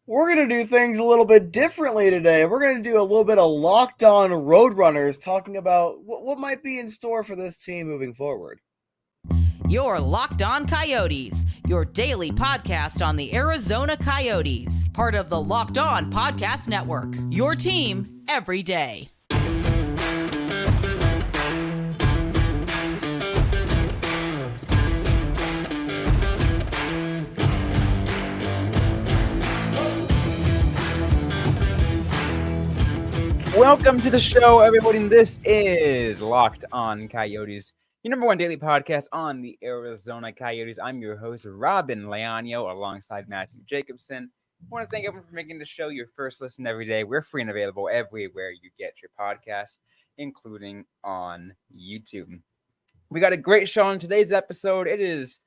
We're going to do things a little bit differently today. We're going to do a little bit of Locked On Roadrunners, talking about what might be in store for this team moving forward. You're Locked On Coyotes, your daily podcast on the Arizona Coyotes, part of the Locked On Podcast Network. Your team every day. Welcome to the show, everybody. This is Locked On Coyotes, your number one daily podcast on the Arizona Coyotes. I'm your host, Robyn Leonio, alongside Matthew Jacobson. I want to thank everyone for making the show your first listen every day. We're free and available everywhere you get your podcasts, including on YouTube. We got a great show on today's episode. It is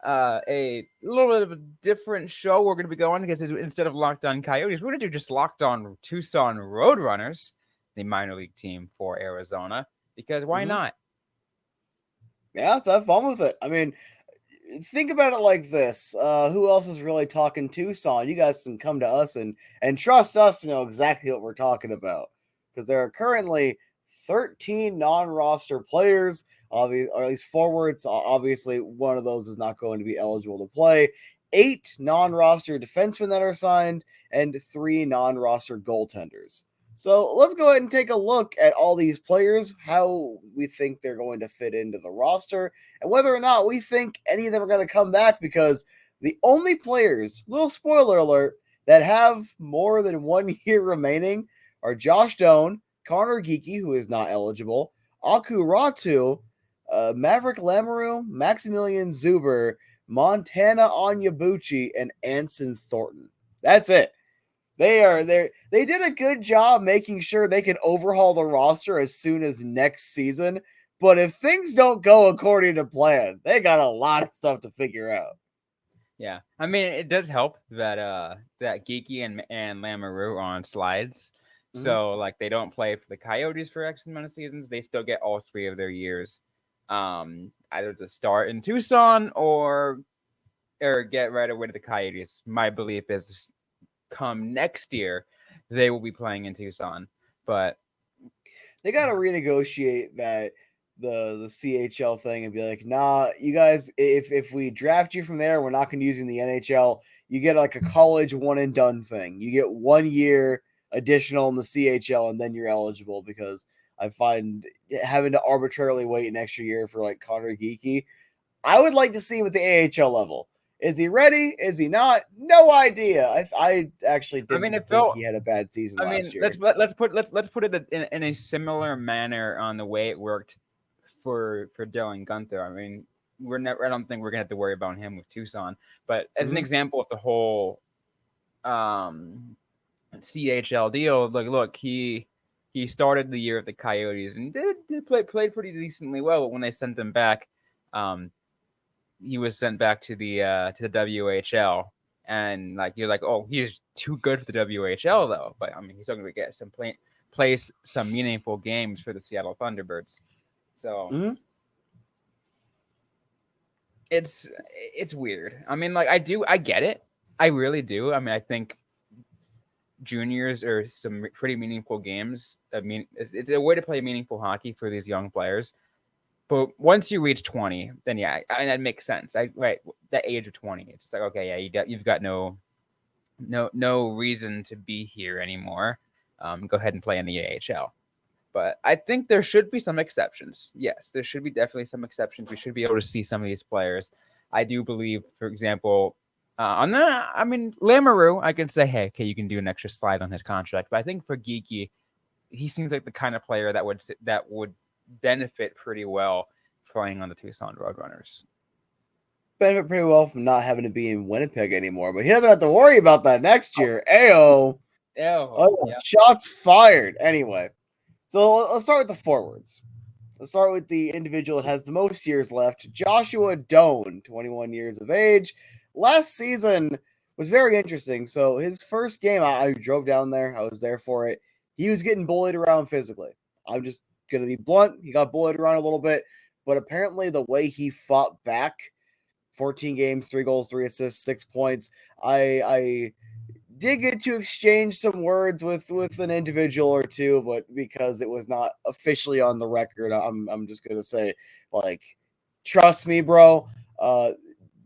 a little bit of a different show we're going to be going because instead of Locked On Coyotes, we're going to do just Locked On Tucson Roadrunners, the minor league team for Arizona, because why not? Yeah, let's have fun with it. I mean, think about it like this. Who else is really talking Tucson? You guys can come to us and trust us to know exactly what we're talking about. Because there are currently 13 non-roster players, or at least forwards. Obviously, one of those is not going to be eligible to play. 8 non-roster defensemen that are signed, and 3 non-roster goaltenders. So let's go ahead and take a look at all these players, how we think they're going to fit into the roster, and whether or not we think any of them are going to come back, because the only players, little spoiler alert, that have more than 1 year remaining are Josh Doan, Connor Geekie, who is not eligible, Aku Ratu, Maverick Lamoureux, Maximilian Zuber, Montana Onyebuchi, and Anson Thornton. That's it. They did a good job making sure they can overhaul the roster as soon as next season. But if things don't go according to plan, they got a lot of stuff to figure out. Yeah, I mean, it does help that that Geeky and Lamoureux are on slides. So like they don't play for the Coyotes for X amount of seasons. They still get all 3 of their years, either to start in Tucson or get right away to the Coyotes. My belief is, come next year, they will be playing in Tucson. But they got to renegotiate the CHL thing and be like, nah, you guys, if we draft you from there, we're not going to use you in the NHL. You get like a college one and done thing. You get 1 year additional in the CHL, and then you're eligible, because I find having to arbitrarily wait an extra year for like Connor Geekie. I would like to see him at the AHL level. Is he ready? Is he not? No idea. I actually didn't think he had a bad season last year. Let's put it in a similar manner on the way it worked for Dylan Gunther. I mean, I don't think we're gonna have to worry about him with Tucson. But as an example of the whole CHL deal, like, look, he started the year at the Coyotes and played pretty decently well. But when they sent him back, he was sent back to the WHL, and like you're like, oh, he's too good for the WHL though. But I mean, he's still going to get some play some meaningful games for the Seattle Thunderbirds. So it's weird. I mean, like I get it. I really do. I mean, I think juniors are some pretty meaningful games. I mean, it's a way to play meaningful hockey for these young players. But once you reach 20, then yeah, and that makes sense. Right, that age of 20, it's just like, okay, yeah, you've got no reason to be here anymore. Go ahead and play in the AHL. But I think there should be some exceptions. Yes, there should be definitely some exceptions. We should be able to see some of these players. I do believe, for example, Lamoureux, I can say, hey, okay, you can do an extra slide on his contract. But I think for Geekie, he seems like the kind of player that would benefit pretty well playing on the Tucson Roadrunners. Benefit pretty well from not having to be in Winnipeg anymore, but he doesn't have to worry about that next year. Ayo. Yeah. Shots fired. Anyway, so let's start with the forwards. Let's start with the individual that has the most years left, Joshua Doan, 21 years of age. Last season was very interesting. So his first game, I drove down there. I was there for it. He was getting bullied around physically. I'm just going to be blunt. He got bullied around a little bit, but apparently the way he fought back, 14 games, 3 goals, 3 assists, 6 points. I did get to exchange some words with an individual or two, but because it was not officially on the record, I'm just gonna say, like, trust me, bro. Uh,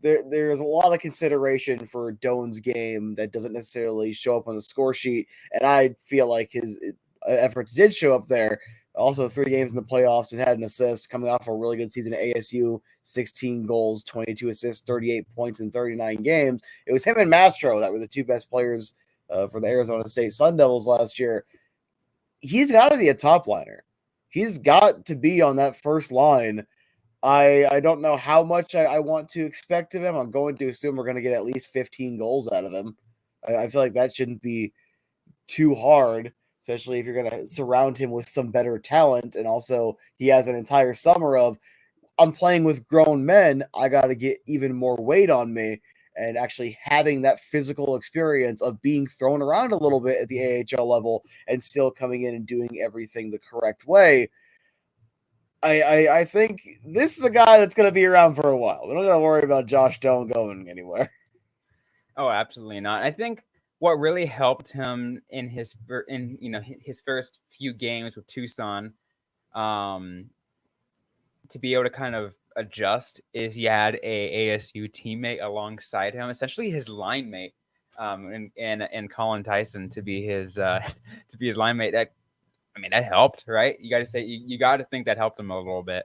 there's a lot of consideration for Doan's game that doesn't necessarily show up on the score sheet, and I feel like his efforts did show up there. Also, 3 games in the playoffs and had an assist coming off a really good season at ASU, 16 goals, 22 assists, 38 points in 39 games. It was him and Mastro that were the 2 best players for the Arizona State Sun Devils last year. He's got to be a top liner. He's got to be on that first line. I don't know how much I want to expect of him. I'm going to assume we're going to get at least 15 goals out of him. I feel like that shouldn't be too hard, especially if you're going to surround him with some better talent. And also, he has an entire summer of, I'm playing with grown men. I got to get even more weight on me. And actually having that physical experience of being thrown around a little bit at the AHL level and still coming in and doing everything the correct way. I think this is a guy that's going to be around for a while. We don't got to worry about Josh Doan going anywhere. Oh, absolutely not. I think what really helped him in his first few games with Tucson, to be able to kind of adjust, is he had a ASU teammate alongside him, essentially his line mate, and Colin Tyson to be his line mate. That helped, right? You got to say you got to think that helped him a little bit.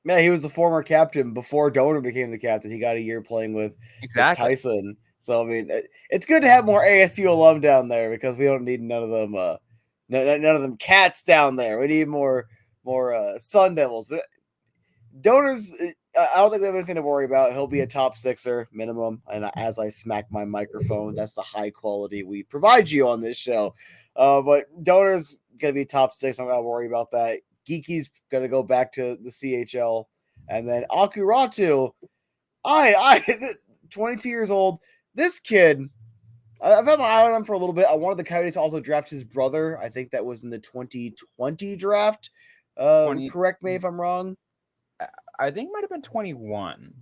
Yeah, he was the former captain before Donor became the captain. He got a year playing with Tyson. So I mean, it's good to have more ASU alum down there because we don't need none of them. None of them cats down there. We need more Sun Devils. But Donor's, I don't think we have anything to worry about. He'll be a top sixer minimum. And as I smack my microphone, that's the high quality we provide you on this show. But Donor's gonna be top 6. I'm not gonna worry about that. Geeky's gonna go back to the CHL, and then Akuratu. 22 years old. This kid, I've had my eye on him for a little bit. I wanted the Coyotes to also draft his brother. I think that was in the 2020 draft. Correct me if I'm wrong. I think it might have been 21.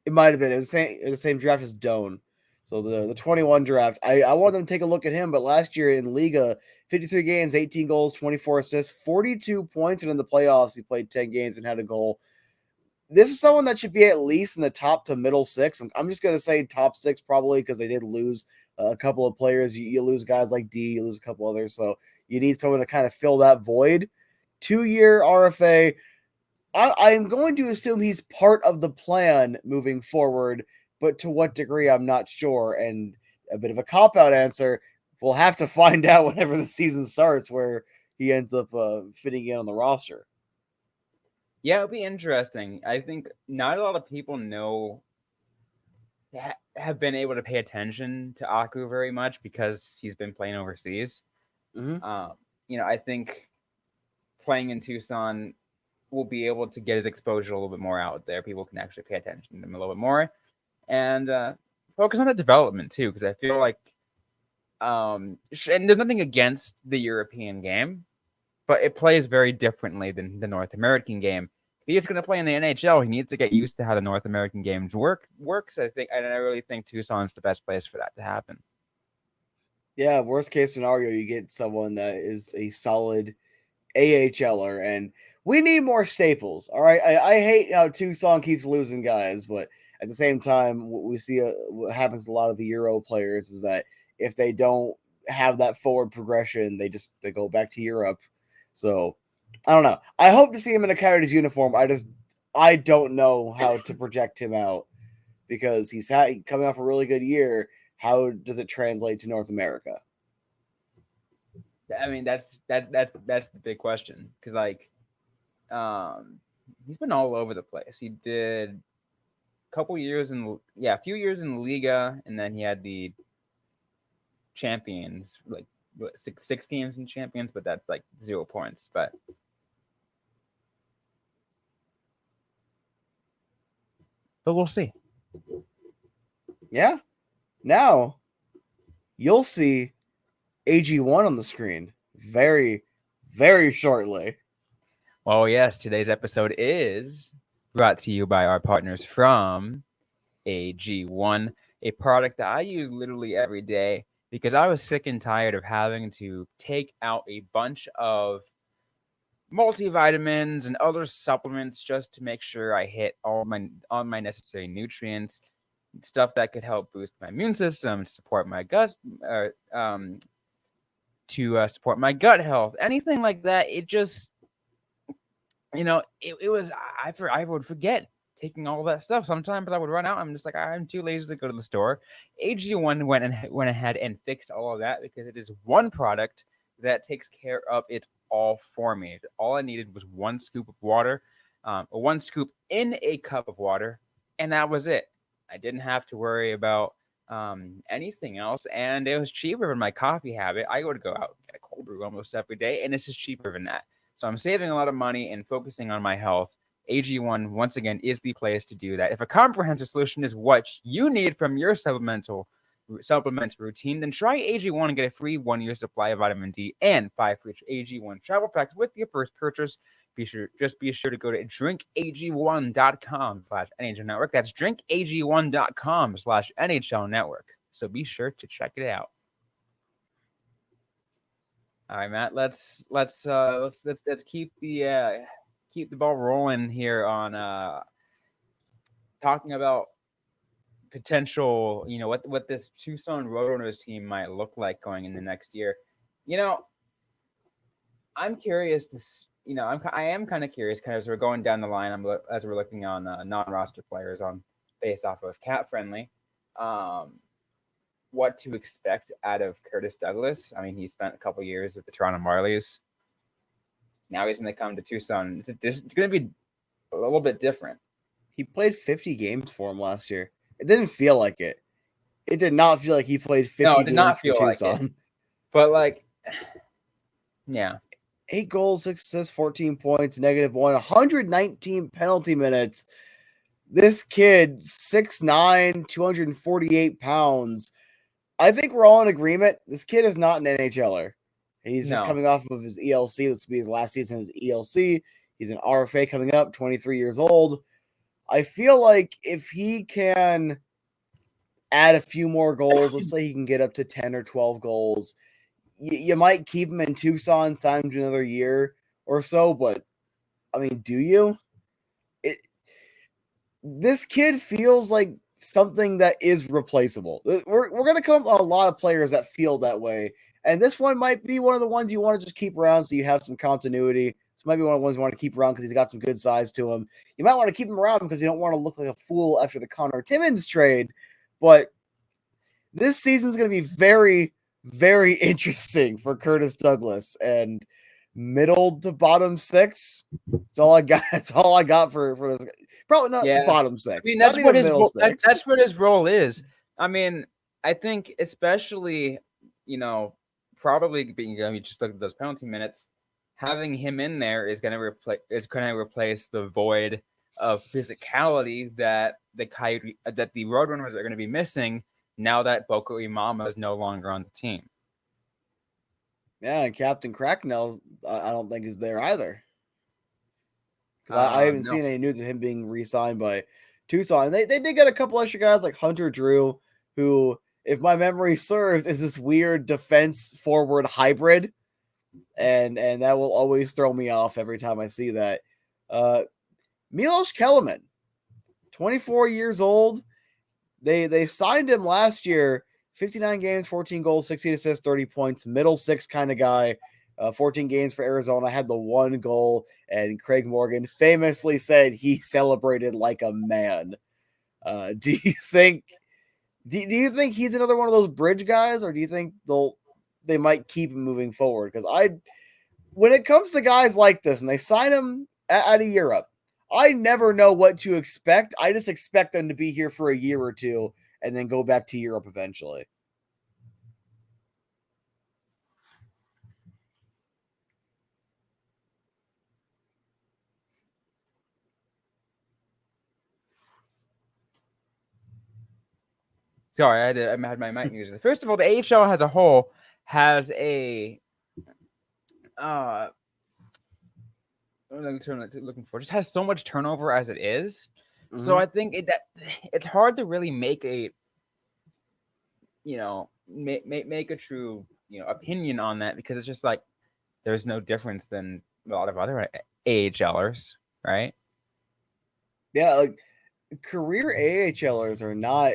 It might have been. It was the same draft as Doan. So the 21 draft. I wanted them to take a look at him, but last year in Liga, 53 games, 18 goals, 24 assists, 42 points, and in the playoffs, he played 10 games and had a goal. This is someone that should be at least in the top to middle 6. I'm just going to say top 6 probably because they did lose a couple of players. You lose guys like D, you lose a couple others. So you need someone to kind of fill that void. 2-year RFA. I'm going to assume he's part of the plan moving forward, but to what degree, I'm not sure. And a bit of a cop-out answer, we'll have to find out whenever the season starts where he ends up fitting in on the roster. Yeah, it'll be interesting. I think not a lot of people have been able to pay attention to Aku very much because he's been playing overseas. Mm-hmm. I think playing in Tucson will be able to get his exposure a little bit more out there. People can actually pay attention to him a little bit more and focus on the development too, because I feel like, and there's nothing against the European game, but it plays very differently than the North American game. If he's going to play in the NHL, he needs to get used to how the North American games works. I really think Tucson's the best place for that to happen. Yeah, worst case scenario, you get someone that is a solid AHLer, and we need more staples. All right, I hate how Tucson keeps losing guys, but at the same time, we see what happens to a lot of the Euro players is that if they don't have that forward progression, they go back to Europe. So I don't know. I hope to see him in a Coyotes uniform. I don't know how to project him out because he's coming off a really good year. How does it translate to North America? I mean, that's the big question because he's been all over the place. He did a few years in Liga, and then he had the champions, like six games in champions, but that's like 0 points. But we'll see. Yeah. Now you'll see AG1 on the screen very, very shortly. Well, yes, today's episode is brought to you by our partners from AG1, a product that I use literally every day. because I was sick and tired of having to take out a bunch of multivitamins and other supplements just to make sure I hit all my necessary nutrients, stuff that could help boost my immune system, support my gut, to support my gut health, anything like that. It just, it was I would forget taking all that stuff. Sometimes I would run out. I'm just like, I'm too lazy to go to the store. AG1 went ahead and fixed all of that because it is one product that takes care of it all for me. All I needed was one scoop of water, or one scoop in a cup of water, and that was it. I didn't have to worry about anything else, and it was cheaper than my coffee habit. I would go out and get a cold brew almost every day, and this is cheaper than that. So I'm saving a lot of money and focusing on my health. AG1, once again, is the place to do that. If a comprehensive solution is what you need from your supplement routine, then try AG1 and get a free 1-year supply of vitamin D and 5 free AG1 travel packs with your first purchase. Be sure to go to drinkag1.com/NHL Network. That's drinkag1.com/NHL Network. So be sure to check it out. All right, Matt. Let's keep the ball rolling here on talking about potential. What this Tucson Roadrunners team might look like going in the next year. I'm curious to. I am kind of curious, as we're going down the line. As we're looking on non-roster players based off of Cap Friendly. What to expect out of Curtis Douglas. I mean, he spent a couple years with the Toronto Marlies. Now he's going to come to Tucson. It's going to be a little bit different. He played 50 games for him last year. It didn't feel like it. It did not feel like he played 50 games for Tucson. Like it. But, yeah. 8 goals, 6 assists, 14 points, -1, 119 penalty minutes. This kid, 6'9", 248 pounds. I think we're all in agreement. This kid is not an NHLer. He's just coming off of his ELC. This will be his last season as ELC. He's an RFA coming up, 23 years old. I feel like if he can add a few more goals, let's say he can get up to 10 or 12 goals, you might keep him in Tucson, sign him to another year or so, but, I mean, do you? This kid feels like something that is replaceable. We're going to come a lot of players that feel that way, and this one might be one of the ones you want to just keep around so you have some continuity. This might be one of the ones you want to keep around because he's got some good size to him. You might want to keep him around because you don't want to look like a fool after the Connor Timmins trade, but this season's going to be very, very interesting for Curtis Douglas, and middle to bottom 6. That's all I got. That's all I got for this. Probably not bottom 6. I mean, that's what his role is. I mean, I think especially, probably being just look at those penalty minutes, having him in there is going to replace the void of physicality that the Roadrunners are going to be missing now that Boko Imama is no longer on the team. Yeah, and Captain Cracknell, I don't think is there either. Because I haven't seen any news of him being re-signed by Tucson. They did get a couple extra guys like Hunter Drew, who, if my memory serves, is this weird defense forward hybrid. And that will always throw me off every time I see that. Milos Kellerman, 24 years old. They signed him last year, 59 games, 14 goals, 16 assists, 30 points, middle 6 kind of guy. 14 games for Arizona, had the 1 goal, and Craig Morgan famously said he celebrated like a man. Do you think he's another one of those bridge guys, or do you think they might keep him moving forward? Because when it comes to guys like this, and they sign him out of Europe, I never know what to expect. I just expect them to be here for a year or two and then go back to Europe eventually. Sorry, I had my mic muted. First of all, the AHL as a whole has a looking for just has so much turnover as it is. Mm-hmm. So I think it's hard to really make make a true opinion on that, because it's just like there's no difference than a lot of other AHLers, right? Yeah, like career AHLers are not,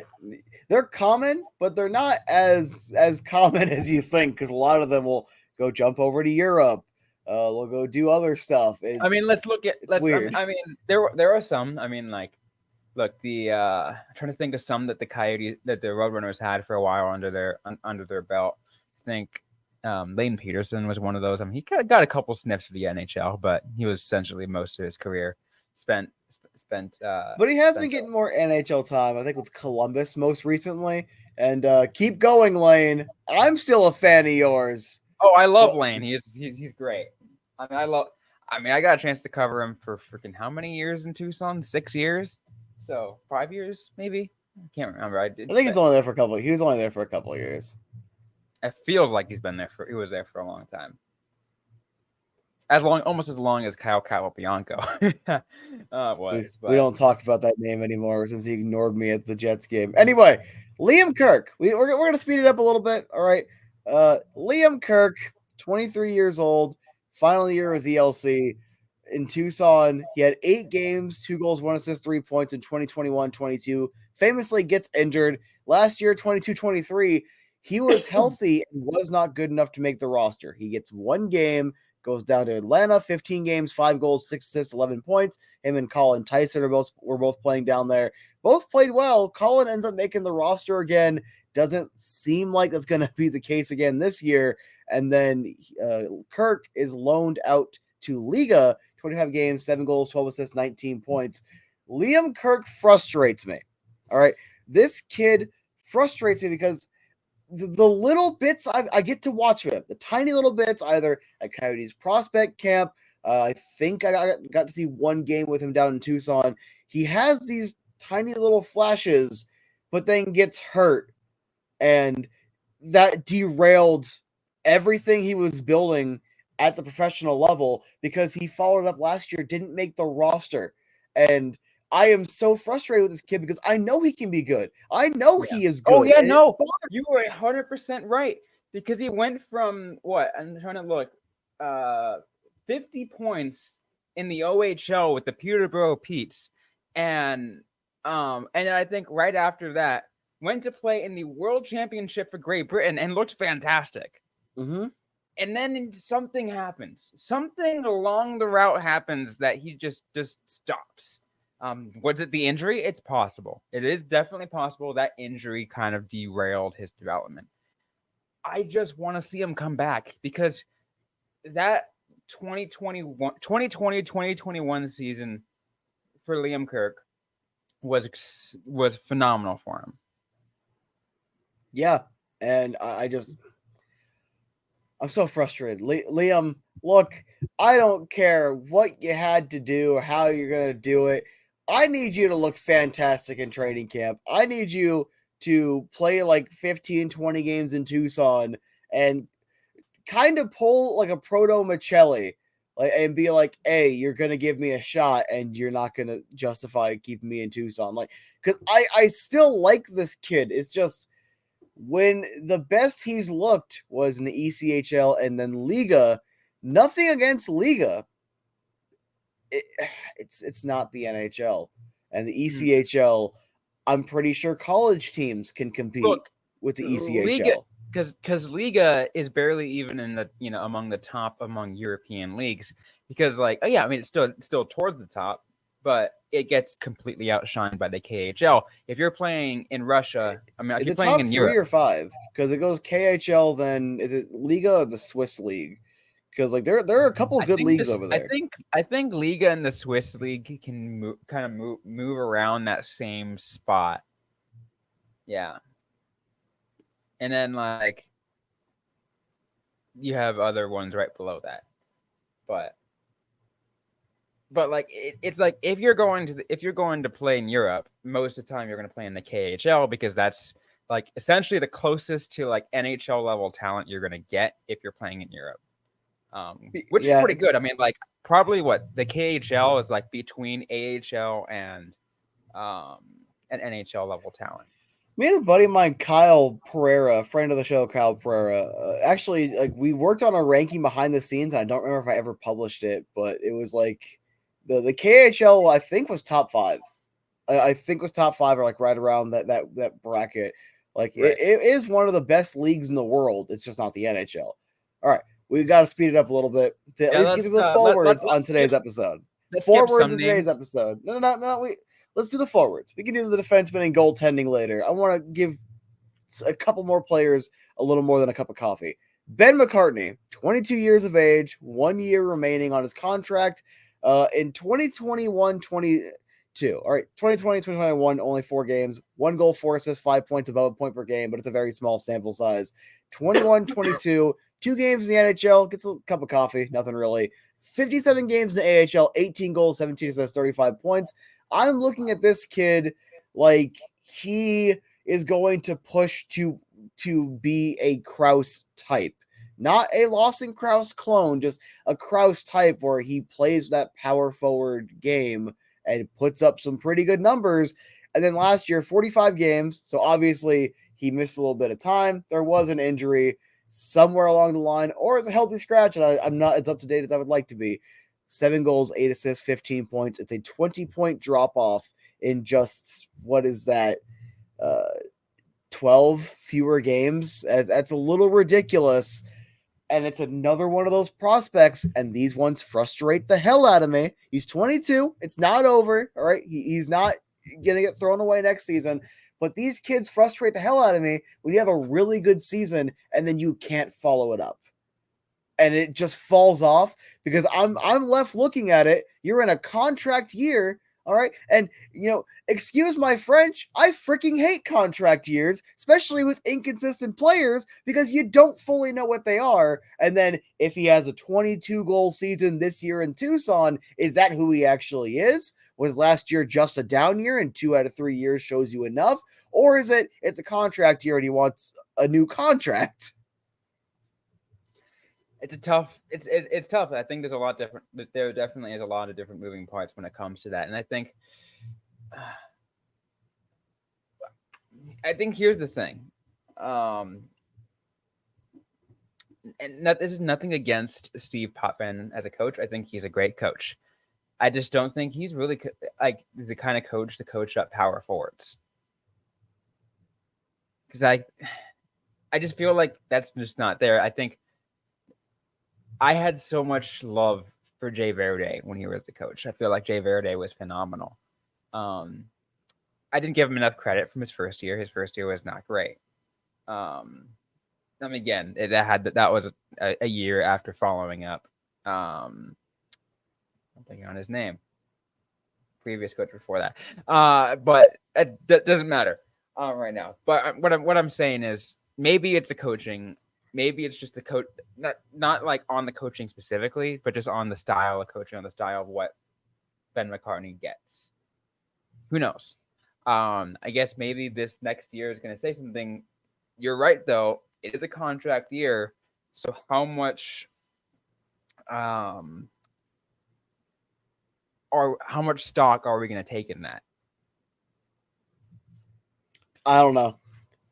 they're common, but they're not as common as you think, because a lot of them will go jump over to Europe. They'll go do other stuff. I mean, let's look at It's weird. I mean, there are some. I mean, like, look, I'm trying to think of some that the Roadrunners had for a while under their belt. I think Layton Peterson was one of those. I mean, he got a couple sniffs for the NHL, but he was essentially most of his career spent. But he has been getting more NHL time, I think, with Columbus most recently. And keep going, Lane. I'm still a fan of yours. Oh, I love Lane. He's great. I mean, I got a chance to cover him for freaking how many years in Tucson? 6 years? So 5 years, maybe? I can't remember. I think he's only there for a couple. He was only there for a couple of years. It feels like he was there for a long time. Almost as long as Kyle Capobianco was. We don't talk about that name anymore since he ignored me at the Jets game. Anyway, Liam Kirk. We're going to speed it up a little bit. All right. Liam Kirk, 23 years old, final year as ELC in Tucson. He had 8 games, 2 goals, 1 assist, 3 points in 2021-22. Famously gets injured. Last year, 22-23, he was healthy and was not good enough to make the roster. He gets 1 game, goes down to Atlanta, 15 games, 5 goals, 6 assists, 11 points. Him and Colin Tyson were both playing down there. Both played well. Colin ends up making the roster again. Doesn't seem like that's going to be the case again this year. And then Kirk is loaned out to Liga, 25 games, 7 goals, 12 assists, 19 points. Liam Kirk frustrates me. All right. This kid frustrates me because the little bits I get to watch him, the tiny little bits, either at Coyotes prospect camp. I think I got to see 1 game with him down in Tucson. He has these tiny little flashes, but then gets hurt. And that derailed everything he was building at the professional level, because he followed up last year, didn't make the roster. And I am so frustrated with this kid because I know he can be good. I know he is good. Oh, yeah, no. You were 100% right, because he went from what? I'm trying to look. 50 points in the OHL with the Peterborough Petes. And I think right after that, went to play in the World Championship for Great Britain and looked fantastic. Mm-hmm. And then something happens. Something along the route happens that he just stops. Was it the injury? It's possible. It is definitely possible that injury kind of derailed his development. I just want to see him come back, because that 2020-2021 season for Liam Kirk was phenomenal for him. Yeah, and I'm so frustrated. Liam, look, I don't care what you had to do or how you're going to do it. I need you to look fantastic in training camp. I need you to play like 15, 20 games in Tucson and kind of pull like a proto Michelli, and be like, hey, you're going to give me a shot and you're not going to justify keeping me in Tucson. Like, because I still like this kid. It's just, when the best he's looked was in the ECHL and then Liga, nothing against Liga. It's not the NHL. And the ECHL, I'm pretty sure college teams can compete with the ECHL. Because Liga is barely even in the among the top among European leagues, because I mean it's still towards the top, but it gets completely outshined by the KHL. If you're playing in Russia, I mean, if you're playing in Europe, 3 or 5, because it goes KHL, then is it Liga or the Swiss league? Because there are a couple good leagues over there. I think Liga and the Swiss league can move around that same spot. Yeah. And then you have other ones right below that. But it's like if you're going to play in Europe, most of the time you're going to play in the KHL, because that's essentially the closest to NHL level talent you're going to get if you're playing in Europe. Which is pretty good. I mean, probably what the KHL is between AHL and an NHL level talent. Me and a buddy of mine, Kyle Pereira, friend of the show, Kyle Pereira, actually, like, we worked on a ranking behind the scenes. And I don't remember if I ever published it, but it was like the KHL, I think, was top five. I think was top five or like right around that bracket. Like Right. it is one of the best leagues in the world. It's just not the NHL. All right, we got to speed it up a little bit to at Yeah, least get to the forwards on today's episode. let's skip Forwards some in today's names. episode. No. Let's do the forwards. We can do the defenseman and goaltending later. I want to give a couple more players a little more than a cup of coffee. Ben McCartney, 22 years of age, 1 year remaining on his contract. In 2021-22. All right, 2020, 2021, only 4 games, 1 goal, 4 assists, 5 points, above a point per game, but it's a very small sample size. 21-22, 2 games in the NHL, gets a cup of coffee, nothing really. 57 games in the AHL, 18 goals, 17 assists, 35 points. I'm looking at this kid like he is going to push to be a Krause type. Not a Lawson Krause clone, just a Krause type where he plays that power forward game and puts up some pretty good numbers. And then last year, 45 games. So obviously he missed a little bit of time. There was an injury somewhere along the line, or it's a healthy scratch, and I'm not as up to date as I would like to be. 7 goals, 8 assists, 15 points. It's a 20-point drop off in just what is that? 12 fewer games. That's a little ridiculous. And it's another one of those prospects, and these ones frustrate the hell out of me. He's 22. It's not over. All right. He's not going to get thrown away next season. But these kids frustrate the hell out of me when you have a really good season and then you can't follow it up. And it just falls off because I'm left looking at it. You're in a contract year. All right. And, excuse my French, I freaking hate contract years, especially with inconsistent players because you don't fully know what they are. And then if he has a 22 goal season this year in Tucson, is that who he actually is? Was last year just a down year and 2 out of 3 years shows you enough? Or is it's a contract year and he wants a new contract? It's a tough. It's tough. I think there's a lot different. There definitely is a lot of different moving parts when it comes to that, and I think here's the thing, this is nothing against Steve Potvin as a coach. I think he's a great coach. I just don't think he's really like the kind of coach to coach up power forwards, because I just feel like that's just not there. I think I had so much love for Jay Verde when he was the coach. I feel like Jay Verde was phenomenal. I didn't give him enough credit from his first year. His first year was not great. I mean, again, that was a year after following up. I'm thinking on his name. Previous coach before that. But it doesn't matter right now. But what I'm saying is maybe it's the coaching. Maybe it's just the coach, not like on the coaching specifically, but just on the style of coaching, on the style of what Ben McCartney gets. Who knows? I guess maybe this next year is going to say something. You're right, though. It is a contract year. So how much stock are we going to take in that? I don't know.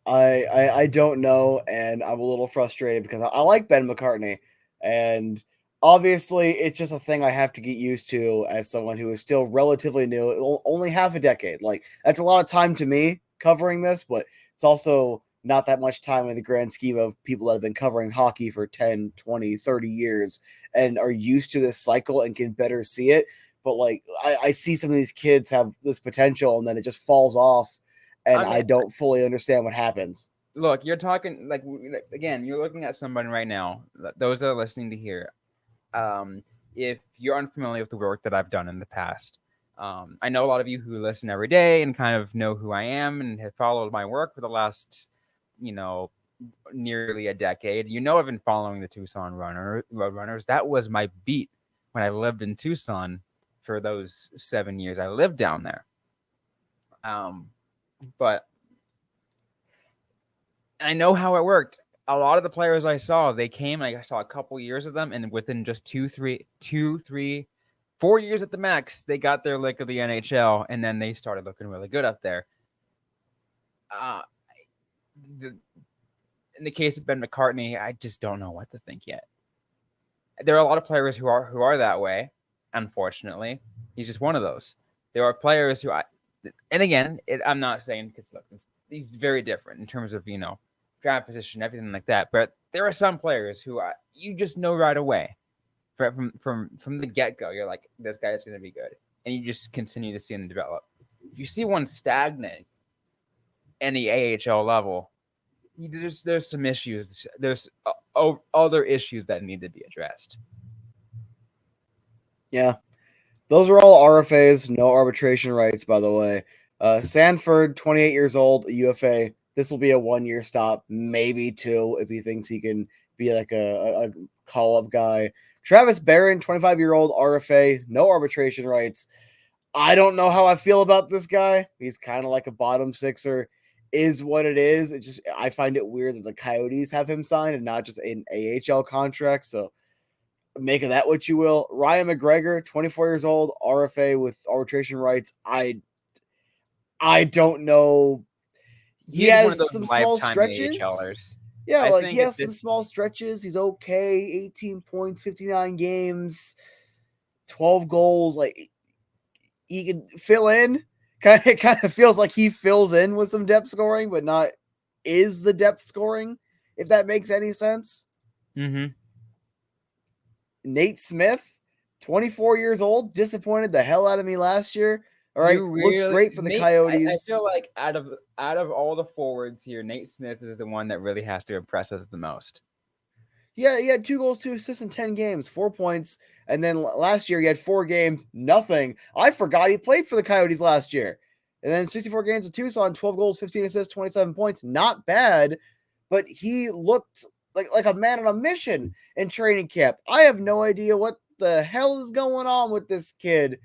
I don't know, and I'm a little frustrated because I like Ben McCartney, and obviously it's just a thing I have to get used to as someone who is still relatively new, only half a decade. Like that's a lot of time to me covering this, but it's also not that much time in the grand scheme of people that have been covering hockey for 10, 20, 30 years and are used to this cycle and can better see it. But like I see some of these kids have this potential and then it just falls off and I don't fully understand what happens. Look, you're talking like again, you're looking at someone right now. Those that are listening to here, if you're unfamiliar with the work that I've done in the past, I know a lot of you who listen every day and kind of know who I am and have followed my work for the last, nearly a decade. I've been following the Tucson Roadrunners. That was my beat when I lived in Tucson for those 7 years. I lived down there. But I know how it worked. A lot of the players I saw, they came and I saw a couple years of them, and within just 2, 3, 4 years at the max, they got their lick of the NHL, and then they started looking really good up there. in the case of Ben McCartney, I just don't know what to think yet. There are a lot of players who are that way. Unfortunately, he's just one of those. There are players who and again, I'm not saying because look, he's very different in terms of draft position, everything like that. But there are some players who you just know right away from the get go. You're like, this guy is going to be good, and you just continue to see him develop. If you see one stagnant in the AHL level, there's some issues. There's other issues that need to be addressed. Yeah. Those are all RFAs, no arbitration rights, by the way. Sanford, 28 years old, UFA. This will be a 1-year stop, maybe 2 if he thinks he can be like a call-up guy. Travis Barron, 25-year-old RFA, no arbitration rights. I don't know how I feel about this guy. He's kind of like a bottom sixer, is what it is. I find it weird that the Coyotes have him signed and not just an AHL contract. So make of that what you will. Ryan McGregor, 24 years old, RFA with arbitration rights. I don't know. He He's one of has those some small lifetime stretches. AHLers. Yeah, I like he think has some small stretches. He's okay. 18 points, 59 games, 12 goals. Like he can fill in. It kind of feels like he fills in with some depth scoring, but not is the depth scoring, if that makes any sense. Mm-hmm. Nate Smith, 24 years old, disappointed the hell out of me last year. All right, looked great for the Nate, Coyotes. I feel like out of all the forwards here, Nate Smith is the one that really has to impress us the most. Yeah, he had 2 goals, 2 assists in 10 games, 4 points. And then last year he had 4 games, nothing. I forgot he played for the Coyotes last year. And then 64 games with Tucson, 12 goals, 15 assists, 27 points. Not bad, but he looked like a man on a mission in training camp. I have no idea what the hell is going on with this kid.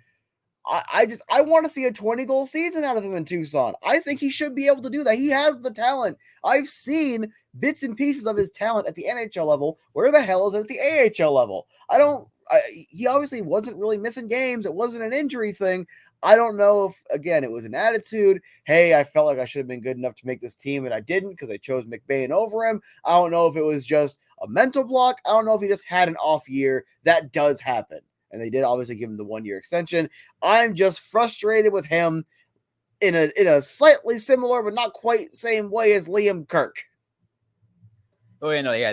I want to see a 20-goal season out of him in Tucson. I think he should be able to do that. He has the talent. I've seen bits and pieces of his talent at the NHL level. Where the hell is it at the AHL level? He obviously wasn't really missing games. It wasn't an injury thing. I don't know if, again, it was an attitude. Hey, I felt like I should have been good enough to make this team, and I didn't because I chose McBain over him. I don't know if it was just a mental block. I don't know if he just had an off year. That does happen. And they did obviously give him the 1-year extension. I'm just frustrated with him in a slightly similar but not quite same way as Liam Kirk. Oh yeah, no, yeah,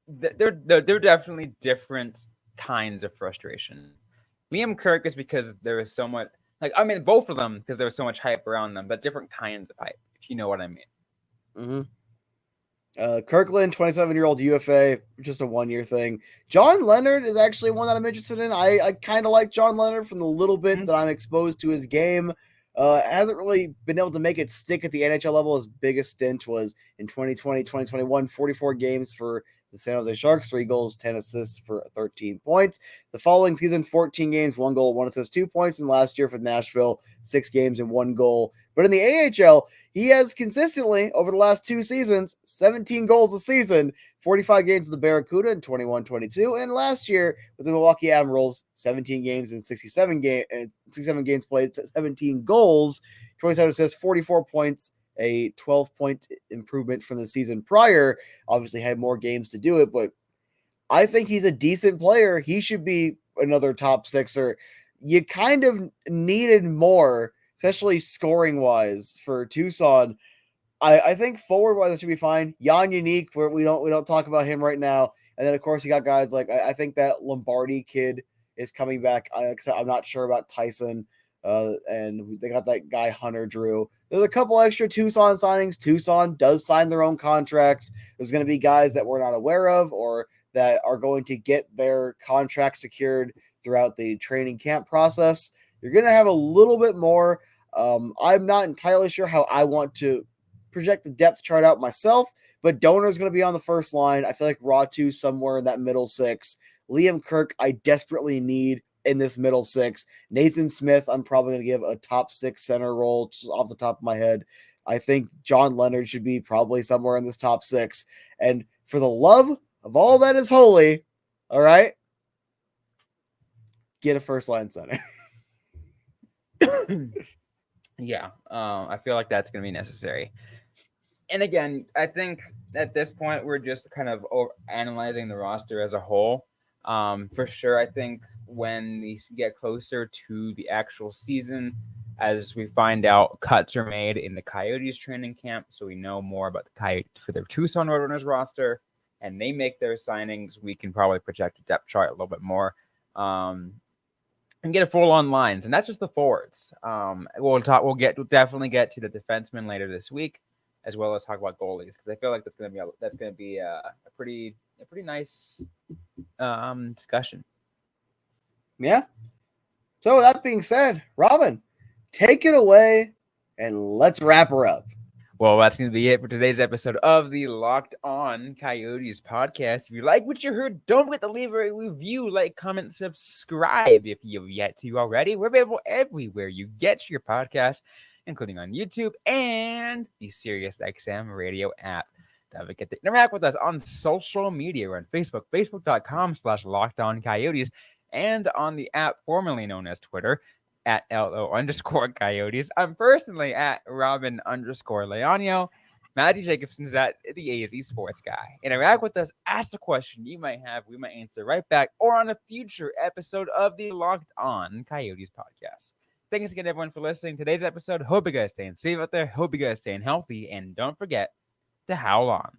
they're definitely different kinds of frustration. Liam Kirk is because there is so much, both of them because there was so much hype around them, but different kinds of hype, if you know what I mean. Mm-hmm. Kirkland, 27-year-old UFA, just a 1-year thing. John Leonard is actually one that I'm interested in. I kind of like John Leonard from the little bit that I'm exposed to his game. Hasn't really been able to make it stick at the NHL level. His biggest stint was in 2020, 2021, 44 games for the San Jose Sharks, 3 goals, 10 assists for 13 points. The following season, 14 games, 1 goal, 1 assist, 2 points. And last year for Nashville, 6 games and 1 goal. But in the AHL, he has consistently, over the last 2 seasons, 17 goals a season, 45 games with the Barracuda in 21-22, and last year with the Milwaukee Admirals, 17 games and 67 games played, 17 goals, 27 assists, 44 points, a 12-point improvement from the season prior. Obviously had more games to do it, but I think he's a decent player. He should be another top sixer. You kind of needed more, especially scoring-wise for Tucson. I think forward-wise, it should be fine. Jan Unique, where we don't talk about him right now. And then, of course, you got guys like, I think that Lombardi kid is coming back. I'm not sure about Tyson. And they got that guy Hunter Drew. There's a couple extra Tucson signings. Tucson does sign their own contracts. There's going to be guys that we're not aware of or that are going to get their contract secured throughout the training camp process. You're going to have a little bit more. I'm not entirely sure how I want to project the depth chart out myself, but Donor's going to be on the first line. I feel like Ratu somewhere in that middle 6. Liam Kirk, I desperately need in this middle 6. Nathan Smith, I'm probably going to give a top 6 center role just off the top of my head. I think John Leonard should be probably somewhere in this top 6. And for the love of all that is holy, all right, get a first line center. Yeah, I feel like that's going to be necessary. And again, I think at this point we're just kind of analyzing the roster as a whole. For sure, I think when we get closer to the actual season, as we find out cuts are made in the Coyotes training camp, so we know more about the Coyotes for their Tucson Roadrunners roster, and they make their signings, we can probably project a depth chart a little bit more. And get a full on lines, and that's just the forwards. We'll definitely get to the defensemen later this week, as well as talk about goalies, because I feel like that's going to be a pretty nice discussion. Yeah. So with that being said, Robyn, take it away and let's wrap her up. Well, that's going to be it for today's episode of the Locked On Coyotes podcast. If you like what you heard, don't forget to leave a review, like, comment, subscribe if you've yet to already. We're available everywhere you get your podcast, including on YouTube and the SiriusXM radio app. Don't forget to interact with us on social media. We're on Facebook, facebook.com/LockedOnCoyotes, and on the app formerly known as Twitter, at LO_Coyotes. I'm personally at Robyn_Leonio. Matthew Jacobson's at the AZ Sports Guy. Interact with us, ask a question you might have, we might answer right back, or on a future episode of the Locked On Coyotes podcast. Thanks again, everyone, for listening to today's episode. Hope you guys staying safe out there. Hope you guys staying healthy. And don't forget to howl on.